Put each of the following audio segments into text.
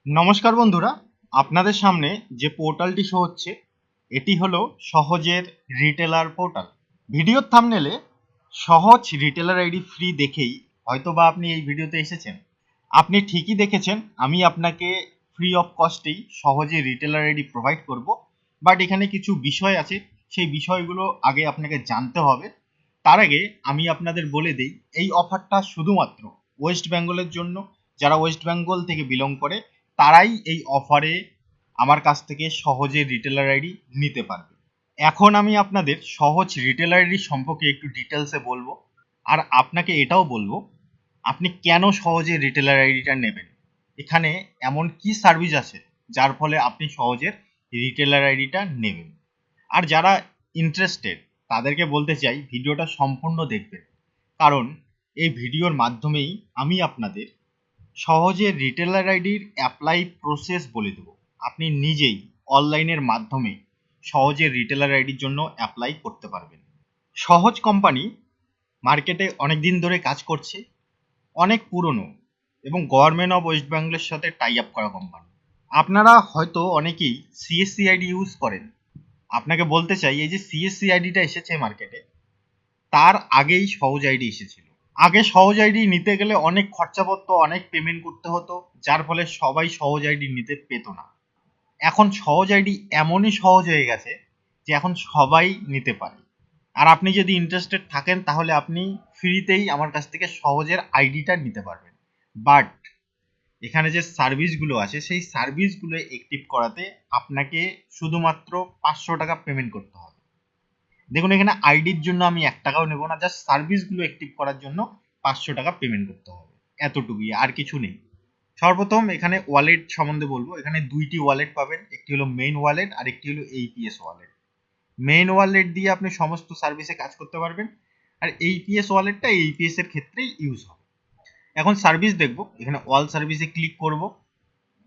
নমস্কার বন্ধুরা, আপনাদের সামনে যে পোর্টালটি শো হচ্ছে এটি হলো সহজের রিটেলার পোর্টাল। ভিডিওর থাম্বনেলে সহজ রিটেলার আইডি ফ্রি দেখেই হয়তোবা আপনি এই ভিডিওতে এসেছেন। আপনি ঠিকই দেখেছেন, আমি আপনাকে ফ্রি অফ কস্টেই সহজে রিটেলার আইডি প্রোভাইড করব। বাট এখানে কিছু বিষয় আছে, সেই বিষয়গুলো আগে আপনাকে জানতে হবে। তার আগে আমি আপনাদের বলে দিই, এই অফারটা শুধুমাত্র ওয়েস্ট বেঙ্গলের জন্য। যারা ওয়েস্ট বেঙ্গল থেকে বিলং করে তারাই এই অফারে আমার কাছ থেকে সহজে রিটেলার আইডি নিতে পারবে। এখন আমি আপনাদের সহজ রিটেলার আইডি সম্পর্কে একটু ডিটেলসে বলবো, আর আপনাকে এটাও বলবো আপনি কেন সহজে রিটেলার আইডিটা নেবেন। এখানে এমন কি সার্ভিস আছে যার ফলে আপনি সহজে রিটেলার আইডিটা নেবেন। আর যারা ইন্টারেস্টেড তাদেরকে বলতে চাই ভিডিওটা সম্পূর্ণ দেখবেন, কারণ এই ভিডিওর মাধ্যমেই আমি আপনাদের সহজে রিটেলার আইডির অ্যাপ্লাই প্রসেস বলে দেবো। আপনি নিজেই অনলাইনের মাধ্যমে সহজে রিটেলার আইডির জন্য অ্যাপ্লাই করতে পারবেন। সহজ কোম্পানি মার্কেটে অনেক দিন ধরে কাজ করছে, অনেক পুরনো এবং গভর্নমেন্ট অফ ওয়েস্ট বেঙ্গলের সাথে টাই আপ করা কোম্পানি। আপনারা হয়তো অনেকেই সিএসসি আইডি ইউজ করেন। আপনাকে বলতে চাই, এই যে সিএসসি আইডিটা এসেছে মার্কেটে, তার আগেই সহজ আইডি এসেছিল। আগে সহজ আইডি নিতে গেলে অনেক খরচা পড়তো, অনেক পেমেন্ট করতে হতো, যার ফলে সবাই সহজ আইডি নিতে পেতো না। এখন সহজ আইডি এমনই সহজ হয়ে গেছে যে এখন সবাই নিতে পারে। আর আপনি যদি ইন্টারেস্টেড থাকেন তাহলে আপনি ফ্রিতেই আমার কাছ থেকে সহজের আইডিটা নিতে পারবেন। বাট এখানে যে সার্ভিসগুলো আছে সেই সার্ভিসগুলো অ্যাক্টিভ করাতে আপনাকে শুধুমাত্র 500 টাকা পেমেন্ট করতে হবে। দেখুন, এখানে আইডির জন্য আমি 1 টাকাও নেব না, জাস্ট সার্ভিসগুলো অ্যাক্টিভ করার জন্য 500 টাকা পেমেন্ট করতে হবে, এতটুকুই, আর কিছু নেই। সর্বপ্রথম এখানে ওয়ালেট সম্বন্ধে বলবো। এখানে দুইটি ওয়ালেট পাবেন, একটি হলো মেইন ওয়ালেট আর একটি হলো এইপিএস ওয়ালেট। মেইন ওয়ালেট দিয়ে আপনি সমস্ত সার্ভিসে কাজ করতে পারবেন, আর এইপিএস ওয়ালেটটা এইপিএস এর ক্ষেত্রেই ইউজ হবে। এখন সার্ভিস দেখবো, এখানে অল সার্ভিসে ক্লিক করব।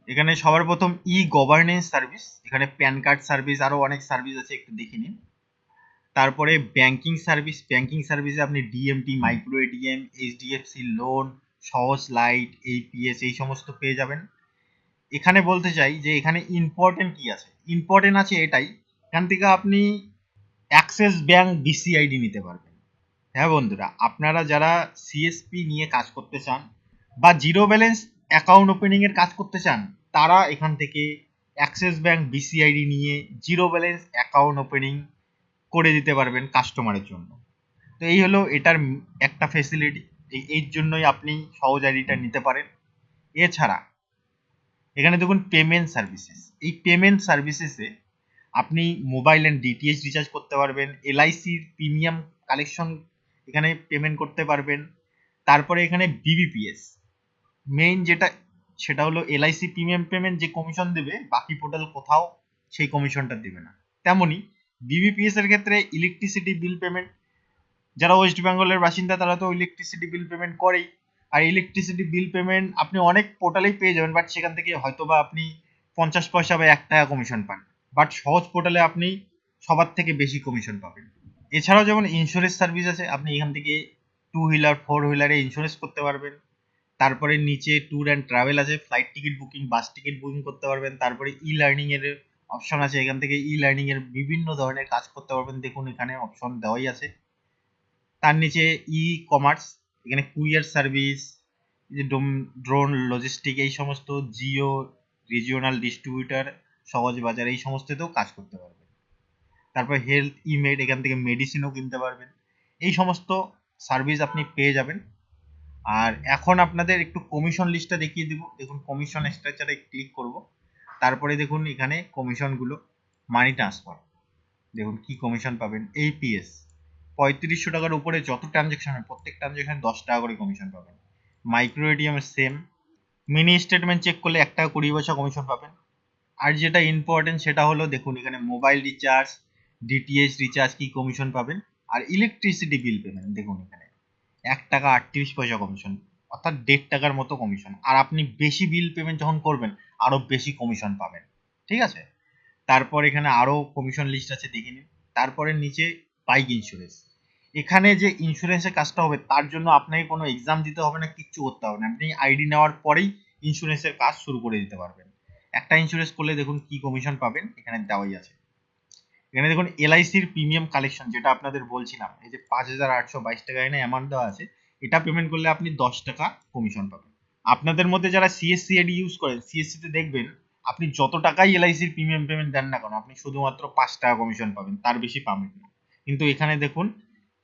এখানে সবার প্রথম ই গভর্নেন্স সার্ভিস, এখানে প্যান কার্ড সার্ভিস, আরো অনেক সার্ভিস আছে, একটু দেখে নিন। তারপরে ব্যাংকিং সার্ভিস, ব্যাংকিং সার্ভিসে আপনি DMT, micro ATM, HDFC loan, সহজ লাইট, এইপিএস এই সমস্ত পেয়ে যাবেন। এখানে বলতে চাই যে এখানে ইম্পর্টেন্ট কি আছে, ইম্পর্টেন্ট আছে এটাই, এখান থেকে আপনি অ্যাক্সিস ব্যাংক বিসিআইডি নিতে পারবেন। হ্যাঁ বন্ধুরা, আপনারা যারা সিএসপি নিয়ে কাজ করতে চান বা জিরো ব্যালেন্স অ্যাকাউন্ট ওপেনিং এর কাজ করতে চান, তারা এখান থেকে অ্যাক্সিস ব্যাংক বিসিআইডি নিয়ে জিরো ব্যালেন্স অ্যাকাউন্ট ওপেনিং করে দিতে পারবেন কাস্টমারের জন্য। তো এই হলো এটার একটা ফেসিলিটি, এর জন্যই আপনি সহজ আইডিটা নিতে পারেন। এছাড়া এখানে দেখুন পেমেন্ট সার্ভিসেস, এই পেমেন্ট সার্ভিসেসে আপনি মোবাইল অ্যান্ড ডিটিএইচ রিচার্জ করতে পারবেন, এলআইসির প্রিমিয়াম কালেকশন এখানে পেমেন্ট করতে পারবেন। তারপরে এখানে বিবিপিএস মেইন যেটা, সেটা হলো এলআইসি প্রিমিয়াম পেমেন্ট যে কমিশন দেবে, বাকি পোর্টাল কোথাও সেই কমিশনটা দেবে না। তেমনি বিবিপিএস এর ক্ষেত্রে ইলেকট্রিসিটি বিল পেমেন্ট, যারা ওয়েস্ট বেঙ্গলের বাসিন্দা তারা তো ইলেকট্রিসিটি বিল পেমেন্ট করেই। আর ইলেকট্রিসিটি বিল পেমেন্ট আপনি অনেক পোর্টালেই পেয়ে যাবেন, বাট সেখান থেকে হয়তোবা আপনি 50 পয়সা বা 1 টাকা কমিশন পান। বাট সহজ পোর্টালে আপনি সবার থেকে বেশি কমিশন পাবেন। এছাড়াও যেমন ইন্স্যুরেন্স সার্ভিস আছে, আপনি এখান থেকে 2 হুইলার 4 হুইলারে ইন্স্যুরেন্স করতে পারবেন। তারপরে নিচে ট্যুর অ্যান্ড ট্রাভেল আছে, ফ্লাইট টিকিট বুকিং, বাস টিকিট বুকিং করতে পারবেন। তারপরে ই লার্নিং এর অপশন আছে, এখান থেকে ই লার্নিং এর বিভিন্ন ধরনের কাজ করতে পারবেন, দেখুন এখানে অপশন দেওয়াই আছে। তার নিচে ই কমার্স, এখানে কুরিয়ার সার্ভিস, যে ড্রোন লজিস্টিক, এই সমস্ত জিও রিজিওনাল ডিস্ট্রিবিউটার, সহজ বাজার, এই সমস্ততেও কাজ করতে পারবেন। তারপর হেলথ ইমেড, এখান থেকে মেডিসিনও কিনতে পারবেন। এই সমস্ত সার্ভিস আপনি পেয়ে যাবেন। আর এখন আপনাদের একটু কমিশন লিস্টটা দেখিয়ে দিব। দেখুন কমিশন স্ট্রাকচারে ক্লিক করব, তারপরে দেখুন এখানে কমিশনগুলো। মানি ট্রান্সফার, দেখুন কি কমিশন পাবেন। এইপিএস 3500 টাকার উপরে যত ট্রানজেকশন হয় প্রত্যেক ট্রানজেকশনে 10 টাকা করে কমিশন পাবেন। Micro ATM same, mini statement check করলে 1 টাকা 20 পয়সা কমিশন পাবেন। আর যেটা ইম্পর্টেন্ট সেটা হলো, দেখুন এখানে মোবাইল রিচার্জ, ডিটিএইচ রিচার্জ কি কমিশন পাবেন। আর ইলেকট্রিসিটি বিল পেমেন্ট, দেখুন এখানে 1 টাকা 38 পয়সা কমিশন, অর্থাৎ 1.5 টাকার মতো কমিশন। আর আপনি বেশি বিল পেমেন্ট যখন করবেন আরো বেশি কমিশন পাবেন, ঠিক আছে। তারপর এখানে আরো কমিশন লিস্ট আছে, দেখে নিন। তারপরে নিচে বাইক ইন্স্যুরেন্স, এখানে যে ইন্স্যুরেন্সের কাজটা হবে তার জন্য আপনাকে কোনো এক্সাম দিতে হবে না, কিচ্ছু করতে হবে না, আপনি আইডি নেওয়ার পরেই ইন্স্যুরেন্সের কাজ শুরু করে দিতে পারবেন। একটা ইন্স্যুরেন্স করলে দেখুন কি কমিশন পাবেন, এখানে দেওয়াই আছে। এখানে দেখুন এলআইসির প্রিমিয়াম কালেকশন, যেটা আপনাদের বলছিলাম, এই যে 5,822 টাকা এখানে অ্যামাউন্ট দেওয়া আছে, এটা পেমেন্ট করলে আপনি 10 টাকা কমিশন পাবেন। আপনাদের মধ্যে যারা সিএসসি আইডি ইউজ করেন, সিএসসি তে দেখবেন আপনি যত টাকাই এলআইসির প্রিমিয়াম পেমেন্ট দেন না কেন, আপনি শুধুমাত্র 5 টাকা কমিশন পাবেন, তার বেশি পাবেন না। কিন্তু এখানে দেখুন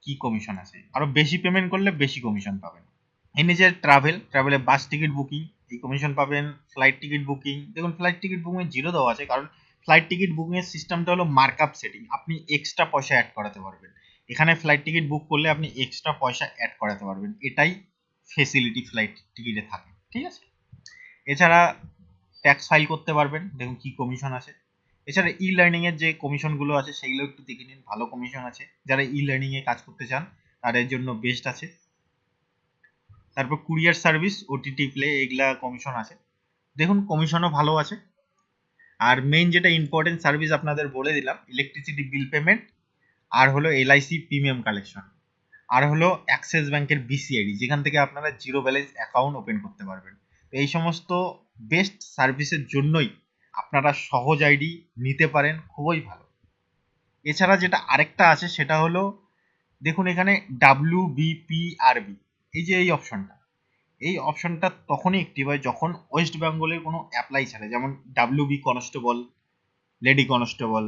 কি কমিশন আছে, আরো বেশি পেমেন্ট করলে বেশি কমিশন পাবেন। এনে যে ট্রাভেলে বাস টিকিট বুকিং, এই কমিশন পাবেন। ফ্লাইট টিকিট বুকিং, দেখুন ফ্লাইট টিকিট বুকিং এ 0 দেওয়া আছে, কারণ ফ্লাইট টিকিট বুকিং এর সিস্টেমটা হলো মার্কআপ সেটিং, আপনি এক্সট্রা পয়সা অ্যাড করাতে পারবেন। এখানে ফ্লাইট টিকিট বুক করলে আপনি এক্সট্রা পয়সা অ্যাড করাতে পারবেন, এটাই ফেসিলিটি ফ্লাইট টিকিটে থাকে, ঠিক আছে। এছাড়া ট্যাক্স ফাইল করতে পারবেন, দেখুন কি কমিশন আছে। এছাড়া ই লার্নিং এর যে কমিশন গুলো আছে সেগুলো একটু দেখে নিন, ভালো কমিশন আছে। যারা ই লার্নিং এ কাজ করতে চান তাদের জন্য বেস্ট আছে। তারপর কুরিয়ার সার্ভিস, ওটিটি প্লে, এগুলা কমিশন আছে, দেখুন কমিশনও ভালো আছে। আর মেইন যেটা ইম্পর্টেন্ট সার্ভিস আপনাদের বলে দিলাম, ইলেকট্রিসিটি বিল পেমেন্ট, আর হলো এলআইসি প্রিমিয়াম কালেকশন, আর হলো অ্যাক্সিস ব্যাংকের বিসিআইডি, যেখান থেকে আপনারা জিরো ব্যালেন্স অ্যাকাউন্ট ওপেন করতে পারবেন। তো এই সমস্ত বেস্ট সার্ভিসের জন্যই আপনারা সহজ আইডি নিতে পারেন, খুবই ভালো। এছাড়া যেটা আরেকটা আছে সেটা হলো, দেখুন এখানে WBPRB, এই যে এই অপশনটা তখনই অ্যাক্টিভ হয় যখন ওয়েস্ট বেঙ্গলের কোনো অ্যাপ্লাই ছাড়ে, যেমন WB constable, lady constable,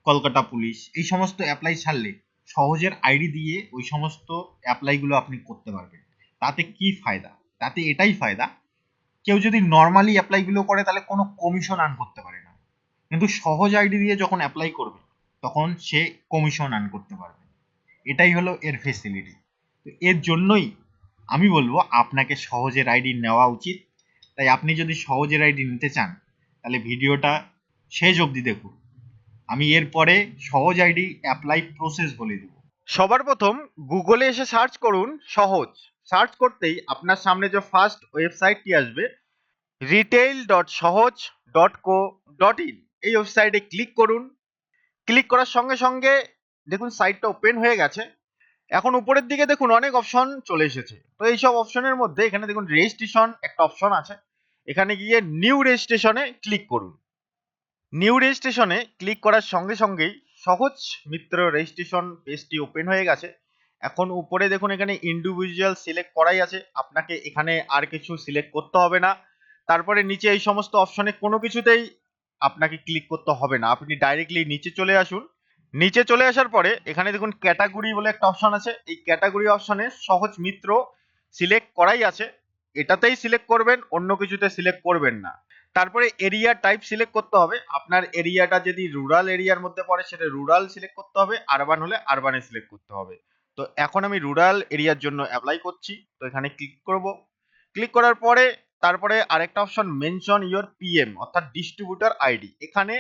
Kolkata police, এই সমস্ত অ্যাপ্লাই ছাড়লে সহজের আইডি দিয়ে ওই সমস্ত অ্যাপ্লাইগুলো আপনি করতে পারবেন। তাতে কি ফায়দা? তাতে এটাই ফায়দা, কেউ যদি নর্মালি অ্যাপ্লাইগুলো করে তাহলে কোনো কমিশন আর্ন করতে পারে না, কিন্তু সহজ আইডি দিয়ে যখন অ্যাপ্লাই করবে তখন সে কমিশন আর্ন করতে পারবে। এটাই হলো এর ফেসিলিটি। তো এর জন্যই আমি বলবো আপনাকে সহজের আইডি নেওয়া উচিত। তাই আপনি যদি সহজের আইডি নিতে চান তাহলে ভিডিওটা শেষ অবধি দেখুন। আমি এরপরে সহজ আইডি অ্যাপ্লাই প্রসেস বলে দেব। সবার প্রথম গুগলে এসে সার্চ করুন সহজ। সার্চ করতেই আপনার সামনে যে ফার্স্ট ওয়েবসাইটটি আসবে, retail.সহজ.co.in, এই ওয়েবসাইটে ক্লিক করুন। ক্লিক করার সঙ্গে সঙ্গে দেখুন সাইটটা ওপেন হয়ে গেছে। এখন উপরের দিকে দেখুন অনেক অপশন চলে এসেছে। তো এইসব অপশনের মধ্যে এখানে দেখুন রেজিস্ট্রেশন একটা অপশন আছে, এখানে গিয়ে নিউ রেজিস্ট্রেশনে ক্লিক করুন। নিউ রেজিস্ট্রেশনে ক্লিক করার সঙ্গে সঙ্গেই সহজ মিত্র রেজিস্ট্রেশন পেজটি ওপেন হয়ে গেছে। এখন উপরে দেখুন এখানে ইন্ডিভিজুয়াল সিলেক্ট করাই আছে, আপনাকে এখানে আর কিছু সিলেক্ট করতে হবে না। তারপরে নিচে এই সমস্ত অপশনে কোনো কিছুতেই আপনাকে ক্লিক করতে হবে না, আপনি ডাইরেক্টলি নিচে চলে আসুন। নিচে চলে আসার পরে এখানে দেখুন ক্যাটাগরি বলে একটা অপশন আছে, এই ক্যাটাগরি অপশনে সহজ মিত্র সিলেক্ট করাই আছে, এটাতেই সিলেক্ট করবেন, অন্য কিছুতে সিলেক্ট করবেন না। তারপরে এরিয়া টাইপ সিলেক্ট করতে হবে, আপনার এরিয়াটা যদি রুরাল এরিয়ার মধ্যে পড়ে সেটা রুরাল সিলেক্ট করতে হবে, আরবান হলে আরবানে সিলেক্ট করতে হবে। তো এখন আমি রুরাল এরিয়ার জন্য অ্যাপ্লাই করছি, তো এখানে ক্লিক করব। ক্লিক করার পরে তারপরে আরেকটা অপশন মেনশন ইওর পিএম অর্থাৎ ডিস্ট্রিবিউটর আইডি, এখানে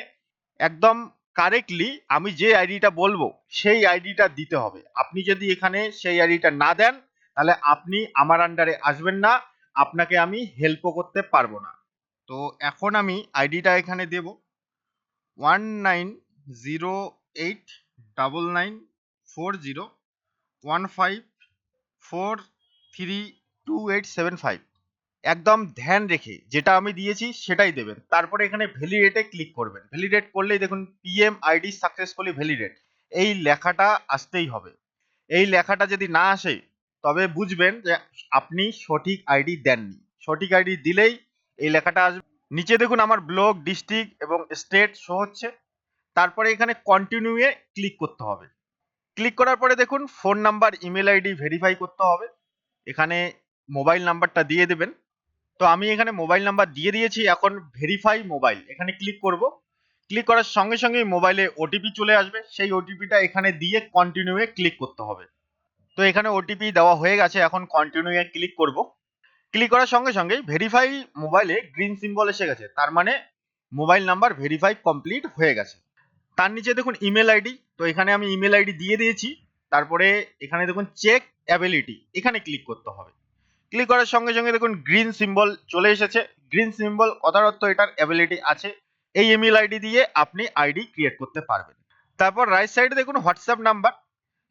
একদম কারেক্টলি আমি যে আইডিটা বলবো সেই আইডিটা দিতে হবে। আপনি যদি এখানে সেই আইডিটা না দেন তাহলে আপনি আমার আন্ডারে আসবেন না, আপনাকে আমি হেল্পও করতে পারবো না। তো এখন আমি আইডিটা এখানে দেব 1908994015432875। একদম ধ্যান রেখে যেটা আমি দিয়েছি সেটাই দেবেন। তারপরে এখানে ভ্যালিডেটে ক্লিক করবেন। ভ্যালিডেট করলেই দেখুন পিএম আইডি সাকসেসফুলি ভ্যালিডেট, এই লেখাটা আসতেই হবে। এই লেখাটা যদি না আসে তবে বুঝবেন যে আপনি সঠিক আইডি দেননি। সঠিক আইডি দিলেই এই লেখাটা আসবে। নিচে দেখুন আমার ব্লক, ডিস্ট্রিক্ট এবং স্টেট শো হচ্ছে। তারপরে এখানে কন্টিনিউ এ ক্লিক করতে হবে। ক্লিক করার পরে দেখুন phone number, email ID verify করতে হবে, এখানে মোবাইল নাম্বারটা দিয়ে দেবেন। তো আমি এখানে মোবাইল নাম্বার দিয়ে দিয়েছি, এখন ভেরিফাই মোবাইল এখানে ক্লিক করব। ক্লিক করার সঙ্গে সঙ্গে মোবাইলে ওটিপি চলে আসবে, সেই ওটিপিটা এখানে দিয়ে কন্টিনিউ এ ক্লিক করতে হবে। তো এখানে ওটিপি দেওয়া হয়ে গেছে, এখন কন্টিনিউ এ ক্লিক করব। ক্লিক করার সঙ্গে সঙ্গেই ভেরিফাই মোবাইলে গ্রিন সিম্বল এসে গেছে, তার মানে মোবাইল নাম্বার ভেরিফাই কমপ্লিট হয়ে গেছে। তার নিচে দেখুন ইমেল আইডি, তো এখানে আমি ইমেল আইডি দিয়ে দিয়েছি। তারপরে এখানে দেখুন চেক অ্যাবিলিটি, এখানে ক্লিক করতে হবে। ক্লিক করার সঙ্গে সঙ্গে দেখুন গ্রিন সিম্বল চলে এসেছে। গ্রিন সিম্বল কথার অর্থ এটার অ্যাবিলিটি আছে, এই ইমেল আইডি দিয়ে আপনি আইডি ক্রিয়েট করতে পারবেন। তারপর রাইট সাইডে দেখুন WhatsApp number,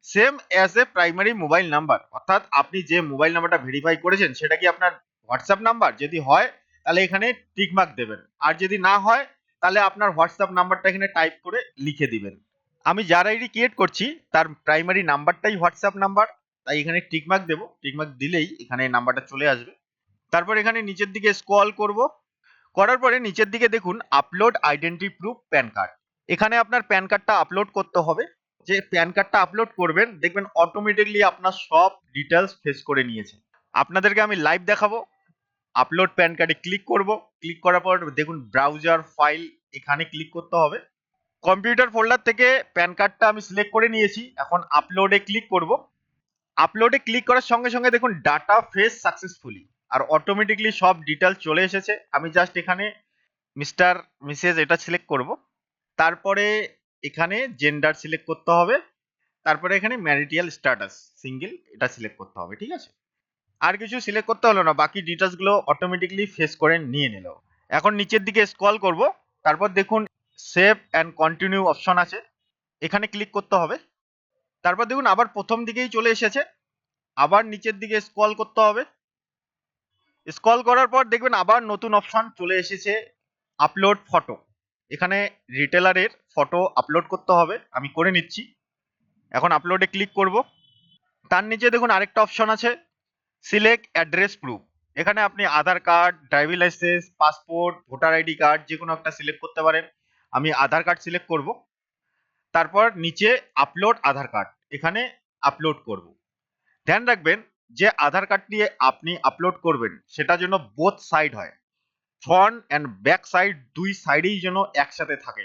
same as a primary mobile number, অর্থাৎ আপনি যে মোবাইল নাম্বারটা ভেরিফাই করেছেন সেটা কি আপনার হোয়াটসঅ্যাপ নাম্বার, যদি হয় তাহলে এখানে টিক মার্ক দেবেন। আর যদি না হয় তাহলে আপনার হোয়াটসঅ্যাপ নাম্বারটা এখানে টাইপ করে লিখে দিবেন। আমি যার আইডি ক্রিয়েট করছি তার প্রাইমারি নাম্বারটাই হোয়াটসঅ্যাপ নাম্বার, তাই এখানে টিক মার্ক দেবো। টিক মার্ক দিলেই এখানে নাম্বারটা চলে আসবে। তারপর এখানে নিচের দিকে স্ক্রল করব, করার পরে নিচের দিকে দেখুন upload identity proof pan card. এখানে আপনার প্যান কার্ডটা আপলোড করতে হবে। যে প্যান কার্ডটা আপলোড করবেন দেখবেন অটোমেটিকলি আপনার সব ডিটেলস ফেস করে নিয়েছে। আপনাদেরকে আমি লাইভ দেখাবো। আপলোড প্যান কার্ডে ক্লিক করব, ক্লিক করার পর দেখুন ব্রাউজার ফাইল, এখানে ক্লিক করতে হবে। কম্পিউটার ফোল্ডার থেকে প্যান কার্ডটা আমি সিলেক্ট করে নিয়েছি, এখন আপলোডে ক্লিক করব। আপলোডে ক্লিক করার সঙ্গে সঙ্গে দেখুন ডাটা ফেস সাকসেসফুলি, আর অটোমেটিকলি সব ডিটেলস চলে এসেছে। আমি জাস্ট এখানে মিস্টার মিসেস এটা সিলেক্ট করব। তারপরে এখানে জেন্ডার সিলেক্ট করতে হবে। তারপরে এখানে ম্যারিটাল স্ট্যাটাস সিঙ্গেল এটা সিলেক্ট করতে হবে, ঠিক আছে। আর কিছু সিলেক্ট করতে হলো না, বাকি ডিটেলস গুলো অটোমেটিকলি ফেস করে নিয়ে নিল। এখন নিচের দিকে স্ক্রল করব, তারপর দেখুন সেভ অ্যান্ড কন্টিনিউ অপশন আছে, এখানে ক্লিক করতে হবে। তারপর দেখুন আবার প্রথম দিকেই চলে এসেছে, আবার নিচের দিকে স্ক্রল করতে হবে। স্ক্রল করার পর দেখবেন আবার নতুন অপশন চলে এসেছে আপলোড ফটো। এখানে রিটেলারের ফটো আপলোড করতে হবে, আমি করে নিচ্ছি। এখন আপলোডে ক্লিক করব। তার নিচে দেখুন আরেকটা অপশন আছে সিলেক্ট অ্যাড্রেস প্রুফ। এখানে আপনি Aadhaar card, driving licence, passport, voter ID card যে কোনো একটা সিলেক্ট করতে পারেন। আমি আধার কার্ড সিলেক্ট করব। তারপর নিচে আপলোড আধার কার্ড, এখানে আপলোড করব। ধ্যান রাখবেন যে আধার কার্ডটি আপনি আপলোড করবেন সেটা যেন বোথ সাইড হয়, ফ্রন্ট অ্যান্ড ব্যাক সাইড দুই সাইডেই যেন একসাথে থাকে।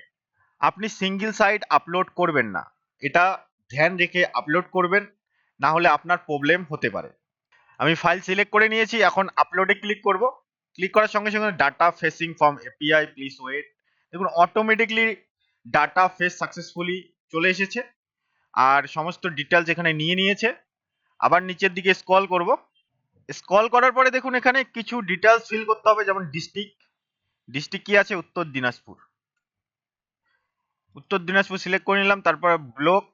আপনি সিঙ্গেল সাইড আপলোড করবেন না, এটা ধ্যান রেখে আপলোড করবেন, না হলে আপনার প্রবলেম হতে পারে। আমি ফাইল সিলেক্ট করে নিয়েছি, এখন আপলোডে ক্লিক করব। ক্লিক করার সঙ্গে সঙ্গে data fetching from API please wait, দেখুন অটোমেটিকলি ডাটা ফেস সাকসেসফুলি চলে এসেছে আর সমস্ত ডিটেলস এখানে নিয়ে নিয়েছে। আবার নিচের দিকে স্ক্রল করব। স্ক্রল করার পরে দেখুন এখানে কিছু ডিটেলস ফিল করতে হবে, যেমন ডিস্ট্রিক্ট। ডিস্ট্রিক্ট কি আছে? উত্তর দিনাজপুর। উত্তর দিনাজপুর সিলেক্ট করে নিলাম। তারপর ব্লক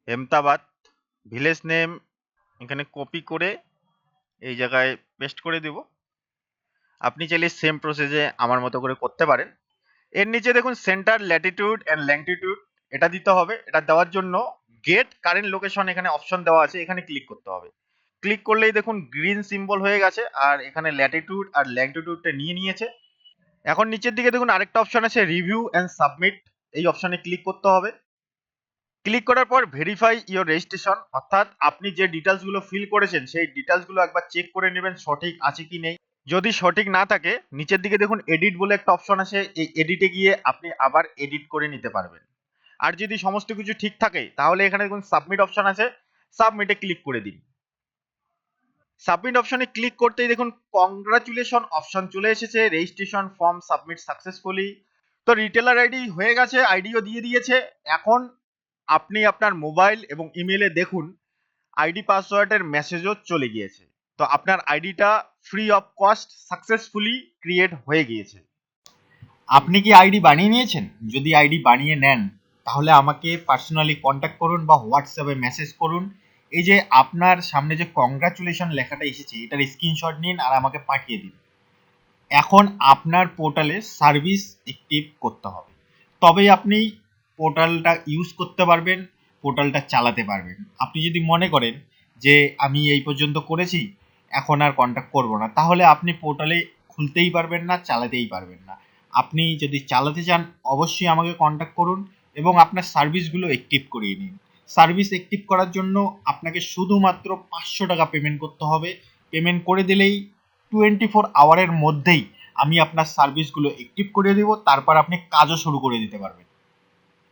হেমতাবাদ, ভিলেজ নেম এখানে কপি করে এই জায়গায় পেস্ট করে দেব। আপনি চাইলে সেম প্রসেসে আমার মতো করে করতে পারেন। এর নিচে দেখুন সেন্টার ল্যাটিটিউড অ্যান্ড ল্যাংটিটিউড, এটা দিতে হবে। এটা দেওয়ার জন্য গেট কারেন্ট লোকেশন এখানে অপশন দেওয়া আছে, এখানে ক্লিক করতে হবে। ক্লিক করলেই দেখুন গ্রিন সিম্বল হয়ে গেছে আর এখানে ল্যাটিটিউড আর ল্যাংটিটিউডটা নিয়ে নিয়েছে। এখন নিচের দিকে দেখুন আরেকটা অপশন আছে রিভিউ অ্যান্ড সাবমিট, এই অপশনে ক্লিক করতে হবে। ক্লিক করার পর ভেরিফাই ইওর রেজিস্ট্রেশন, অর্থাৎ আপনি যে ডিটেলস গুলো ফিল করেছেন সেই ডিটেলস গুলো একবার চেক করে নেবেন সঠিক আছে কি নেই। যদি সঠিক না থাকে নিচের দিকে দেখুন এডিট বলে একটা অপশন আছে, এই এডিটে গিয়ে আপনি আবার এডিট করে নিতে পারবেন। আর যদি সমস্ত কিছু ঠিক থাকে তাহলে এখানে দেখুন সাবমিট অপশন আছে, সাবমিটে ক্লিক করে দিন। সাবমিট অপশনে ক্লিক করতেই দেখুন কংগ্রাচুলেশন অপশন চলে এসেছে, রেজিস্ট্রেশন ফর্ম সাবমিট সাকসেসফুলি। তো রিটেলার আইডি হয়ে গেছে, আইডিও দিয়ে দিয়েছে। এখন আপনি আপনার মোবাইল এবং ইমেলে দেখুন আইডি পাসওয়ার্ডের মেসেজও চলে গিয়েছে। তো আপনার আইডিটা free of cost successfully create হয়ে গিয়েছে। আপনি কি আইডি বানিয়ে নিয়েছেন? যদি আইডি বানিয়ে নেন তাহলে আমাকে পার্সোনালি কন্ট্যাক্ট করুন বা হোয়াটসঅ্যাপে মেসেজ করুন। এই যে আপনার সামনে যে কংগ্রাচুলেশন লেখাটা এসেছে এটার স্ক্রিনশট নিন আর আমাকে পাঠিয়ে দিন। এখন আপনার পোর্টালে সার্ভিস অ্যাক্টিভ করতে হবে, তবেই আপনি পোর্টালটা ইউজ করতে পারবেন, পোর্টালটা চালাতে পারবেন। আপনি যদি মনে করেন যে আমি এই পর্যন্ত করেছি এখন আর কন্ট্যাক্ট করব না, তাহলে আপনি পোর্টালে খুলতেই পারবেন না, চালাতেই পারবেন না। আপনি যদি চালাতে চান অবশ্যই আমাকে কন্ট্যাক্ট করুন এবং আপনার সার্ভিসগুলো অ্যাক্টিভ করিয়ে নিন। সার্ভিস অ্যাক্টিভ করার জন্য আপনাকে শুধুমাত্র 500 টাকা পেমেন্ট করতে হবে। পেমেন্ট করে দিলেই 24 আওয়ারের মধ্যেই আমি আপনার সার্ভিসগুলো অ্যাক্টিভ করে দেবো, তারপর আপনি কাজও শুরু করে দিতে পারবেন।